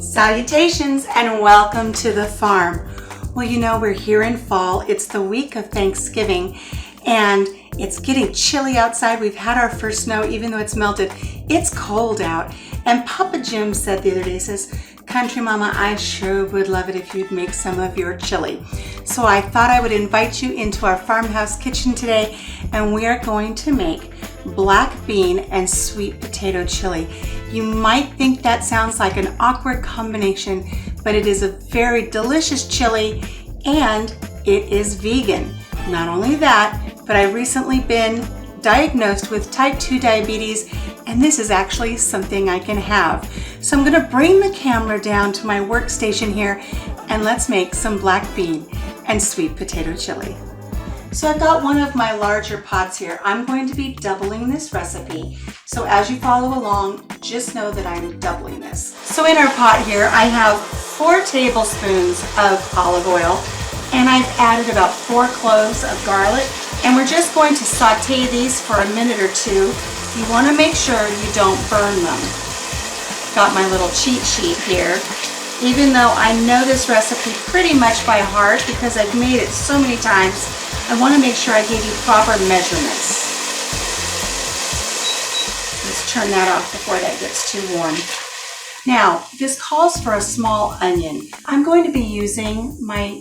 Salutations and welcome to the farm. Well, you know, we're here in fall. It's the week of Thanksgiving and it's getting chilly outside. We've had our first snow, even though it's melted. It's cold out. And Papa Jim said the other day, says, "Country Mama, I sure would love it if you'd make some of your chili." So I thought I would invite you into our farmhouse kitchen today, and we are going to make black bean and sweet potato chili. You might think that sounds like an awkward combination, but it is a very delicious chili and it is vegan. Not only that, but I've recently been diagnosed with type 2 diabetes, and this is actually something I can have. So I'm gonna bring the camera down to my workstation here and let's make some black bean and sweet potato chili. So I've got one of my larger pots here. I'm going to be doubling this recipe. So as you follow along, just know that I'm doubling this. So in our pot here, I have 4 tablespoons of olive oil, and I've added about 4 cloves of garlic, and we're just going to saute these for a minute or two. You want to make sure you don't burn them. Got my little cheat sheet here. Even though I know this recipe pretty much by heart because I've made it so many times, I want to make sure I give you proper measurements. Let's turn that off before that gets too warm. Now, this calls for a small onion. I'm going to be using my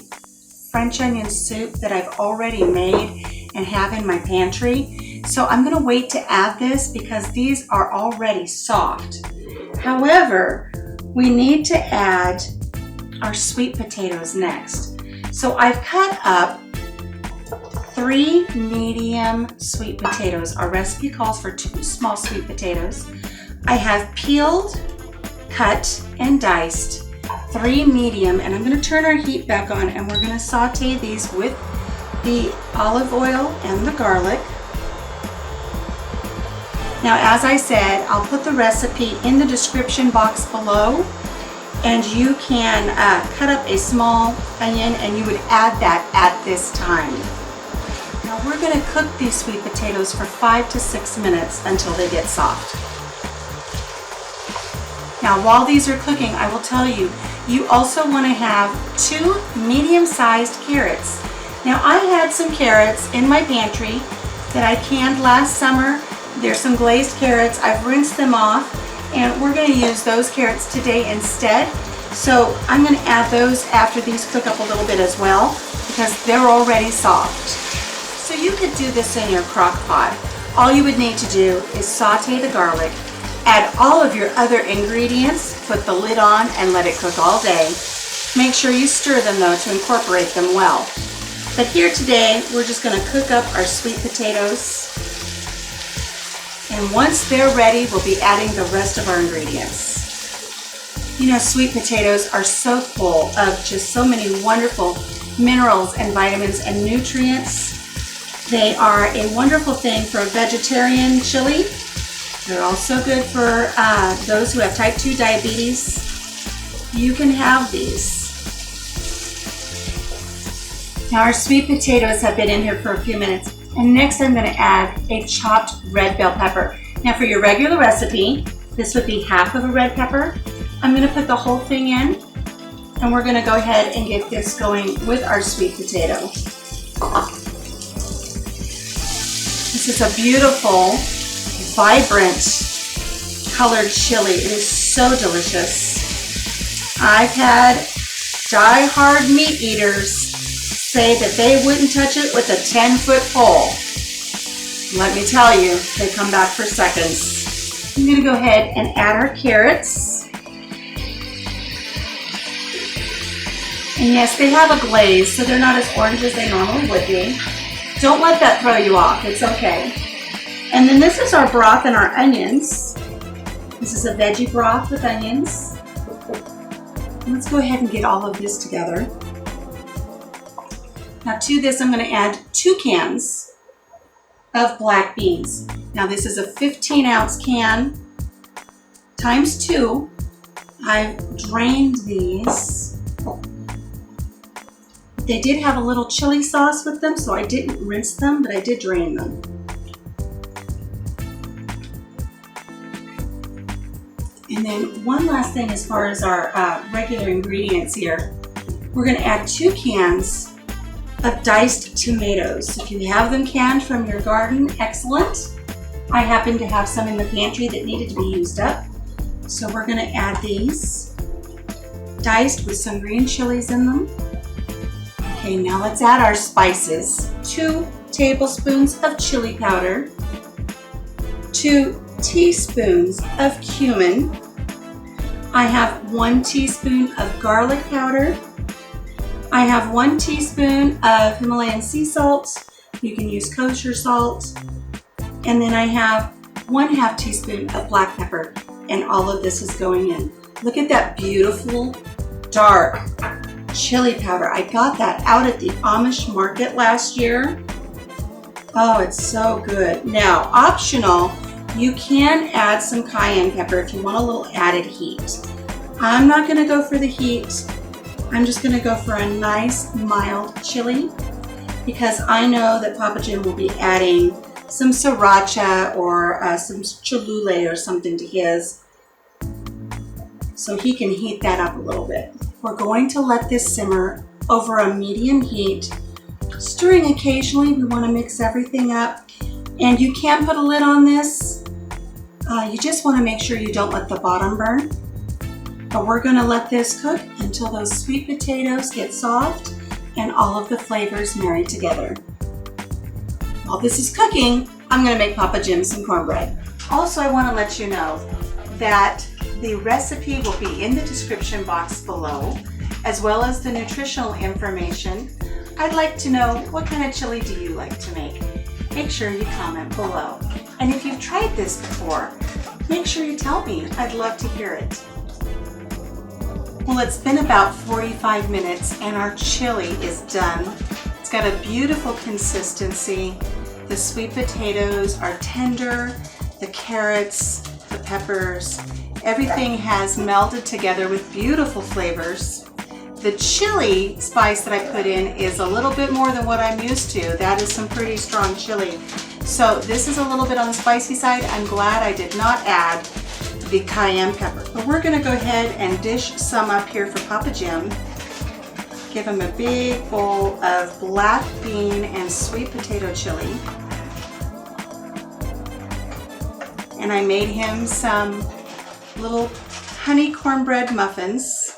French onion soup that I've already made and have in my pantry. So I'm going to wait to add this because these are already soft. However, we need to add our sweet potatoes next. So I've cut up 3 medium sweet potatoes. Our recipe calls for 2 small sweet potatoes. I have peeled, cut, and diced 3 medium, and I'm going to turn our heat back on and we're going to saute these with the olive oil and the garlic. Now, as I said, I'll put the recipe in the description box below, and you can cut up a small onion and you would add that at this time. Now we're going to cook these sweet potatoes for 5 to 6 minutes until they get soft. Now while these are cooking, I will tell you, you also want to have 2 medium-sized carrots. Now I had some carrots in my pantry that I canned last summer. There's some glazed carrots. I've rinsed them off, and we're going to use those carrots today instead. So I'm going to add those after these cook up a little bit as well because they're already soft. So you could do this in your crock pot. All you would need to do is saute the garlic, add all of your other ingredients, put the lid on, and let it cook all day. Make sure you stir them though to incorporate them well. But here today, we're just going to cook up our sweet potatoes. And once they're ready, we'll be adding the rest of our ingredients. You know, sweet potatoes are so full of just so many wonderful minerals and vitamins and nutrients. They are a wonderful thing for a vegetarian chili. They're also good for those who have type 2 diabetes. You can have these. Now our sweet potatoes have been in here for a few minutes. And next I'm going to add a chopped red bell pepper. Now for your regular recipe, this would be half of a red pepper. I'm going to put the whole thing in, and we're going to go ahead and get this going with our sweet potato. This is a beautiful, vibrant, colored chili. It is so delicious. I've had die-hard meat eaters say that they wouldn't touch it with a 10-foot pole. Let me tell you, they come back for seconds. I'm going to go ahead and add our carrots. And yes, they have a glaze, so they're not as orange as they normally would be. Don't let that throw you off. It's okay. And then this is our broth and our onions. This is a veggie broth with onions. Let's go ahead and get all of this together. Now to this, I'm going to add 2 cans of black beans. Now this is a 15-ounce can times 2. I've drained these. They did have a little chili sauce with them, so I didn't rinse them, but I did drain them. And then one last thing as far as our regular ingredients here, we're going to add 2 cans of diced tomatoes. If you have them canned from your garden, excellent. I happen to have some in the pantry that needed to be used up. So we're going to add these, diced with some green chilies in them. Okay, now let's add our spices. 2 tablespoons of chili powder, 2 teaspoons of cumin. I have 1 teaspoon of garlic powder. I have 1 teaspoon of Himalayan sea salt. You can use kosher salt. And then I have 1/2 teaspoon of black pepper. And all of this is going in. Look at that beautiful dark chili powder. I got that out at the Amish market last year. Oh, it's so good. Now, optional, you can add some cayenne pepper if you want a little added heat. I'm not going to go for the heat. I'm just going to go for a nice mild chili because I know that Papa Jim will be adding some sriracha or some cholule or something to his, so he can heat that up a little bit. We're going to let this simmer over a medium heat, stirring occasionally. We want to mix everything up, and you can put a lid on this. You just want to make sure you don't let the bottom burn. But we're going to let this cook until those sweet potatoes get soft and all of the flavors marry together. While this is cooking, I'm going to make Papa Jim some cornbread. Also, I want to let you know that the recipe will be in the description box below, as well as the nutritional information. I'd like to know, what kind of chili do you like to make? Make sure you comment below. And if you've tried this before, make sure you tell me. I'd love to hear it. Well, it's been about 45 minutes and our chili is done. It's got a beautiful consistency. The sweet potatoes are tender, the carrots, the peppers, everything has melded together with beautiful flavors. The chili spice that I put in is a little bit more than what I'm used to. That is some pretty strong chili. So this is a little bit on the spicy side. I'm glad I did not add the cayenne pepper. But we're gonna go ahead and dish some up here for Papa Jim. Give him a big bowl of black bean and sweet potato chili. And I made him some little honey cornbread muffins.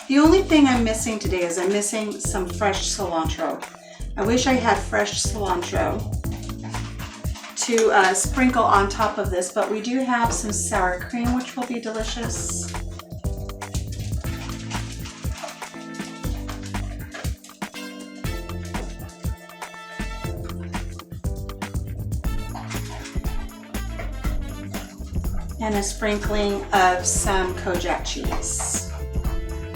The only thing I'm missing today is I'm missing some fresh cilantro. I wish I had fresh cilantro to sprinkle on top of this, but we do have some sour cream, which will be delicious. And a sprinkling of some Kojak cheese.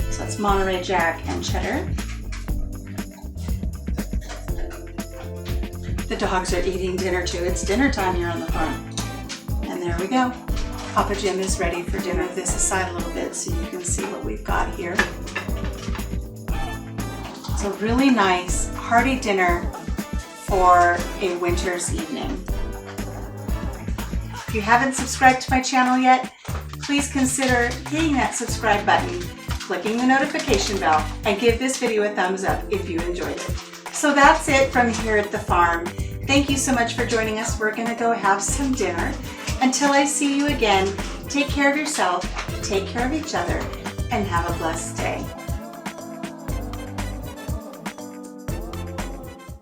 So it's Monterey Jack and cheddar. The dogs are eating dinner too. It's dinner time here on the farm. And there we go. Papa Jim is ready for dinner. This aside a little bit so you can see what we've got here. It's a really nice, hearty dinner for a winter's evening. If you haven't subscribed to my channel yet, please consider hitting that subscribe button, clicking the notification bell, and give this video a thumbs up if you enjoyed it. So that's it from here at the farm. Thank you so much for joining us. We're gonna go have some dinner. Until I see you again, take care of yourself, take care of each other, and have a blessed day.